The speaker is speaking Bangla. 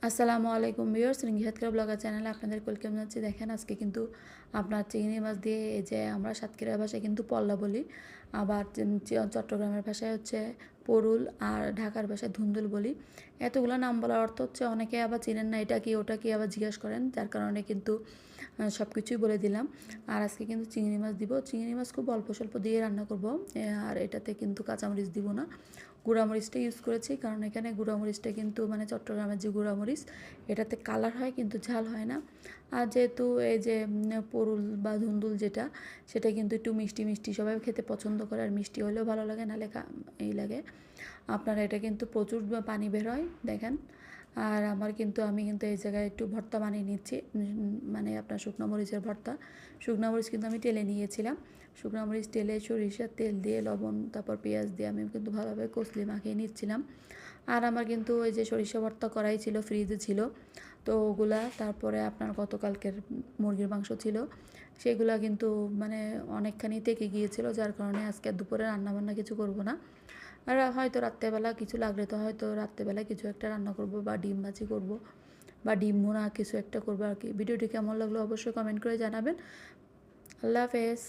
আসসালামু আলাইকুম ভিউয়ার্স, রিঙ্গিহাতকরা ব্লগার চ্যানেলে আপনাদের ওয়েলকাম জানাচ্ছি। দেখেন আজকে কিন্তু আপনার চিংড়ি মাছ দিয়ে এই যে আমরা সাতক্ষীরার ভাষায় কিন্তু পল্লা বলি, আবার চট্টগ্রামের ভাষায় হচ্ছে পরুল, আর ঢাকার ভাষায় ধুন্দুল বলি। এতগুলো নাম বলার অর্থ হচ্ছে অনেকে আবার চিনেন না এটা কি ওটা কি আবার জিজ্ঞেস করেন, যার কারণে কিন্তু সব কিছুই বলে দিলাম। আর আজকে কিন্তু চিংড়ি মাছ দিব। চিংড়ি মাছ খুব অল্প স্বল্প দিয়ে রান্না করব, আর এটাতে কিন্তু কাঁচামরিচ দিব না, গুঁড়ামরিচটা ইউজ করেছি, কারণ এখানে গুঁড়ামরিচটা কিন্তু মানে চট্টগ্রামের যে গুঁড়ামরিচ এটাতে কালার হয় কিন্তু ঝাল হয় না। আর যেহেতু এই যে পরুল বা ধুন্দুল যেটা, সেটা কিন্তু একটু মিষ্টি মিষ্টি সবাই খেতে পছন্দ করে, আর মিষ্টি হলেও ভালো লাগে, নাহলে এই লাগে। আপনারা এটা কিন্তু প্রচুর পানি বের হয় দেখেন। আর আমি কিন্তু এই জায়গায় একটু ভর্তা বানিয়ে নিচ্ছি, মানে আপনার শুকনো মরিচের ভর্তা। শুকনো মরিচ কিন্তু আমি টেলে নিয়েছিলাম, শুকনো মরিচ টেলে সরিষার তেল দিয়ে লবণ তারপর পেঁয়াজ দিয়ে আমি কিন্তু ভালোভাবে কষলি মাখিয়ে নিচ্ছিলাম। আর আমার কিন্তু ওই যে সরিষা ভর্তা করাই ছিল, ফ্রিজে ছিল, তো ওগুলা তারপরে আপনার গতকালকের মুরগির মাংস ছিল, সেগুলা কিন্তু মানে অনেকখানি থেকে গিয়েছিল, যার কারণে আজকে দুপুরে রান্নাবান্না কিছু করব না। আর হয়তো রাত্রেবেলা কিছু লাগলে তো হয়তো রাত্রেবেলা কিছু একটা রান্না করব, বা ডিম ভাজি করব, বা ডিম ভুনা কিছু একটা করবো আর কি। ভিডিওটি কেমন লাগলো অবশ্যই কমেন্ট করে জানাবেন। আল্লাহ হাফেজ।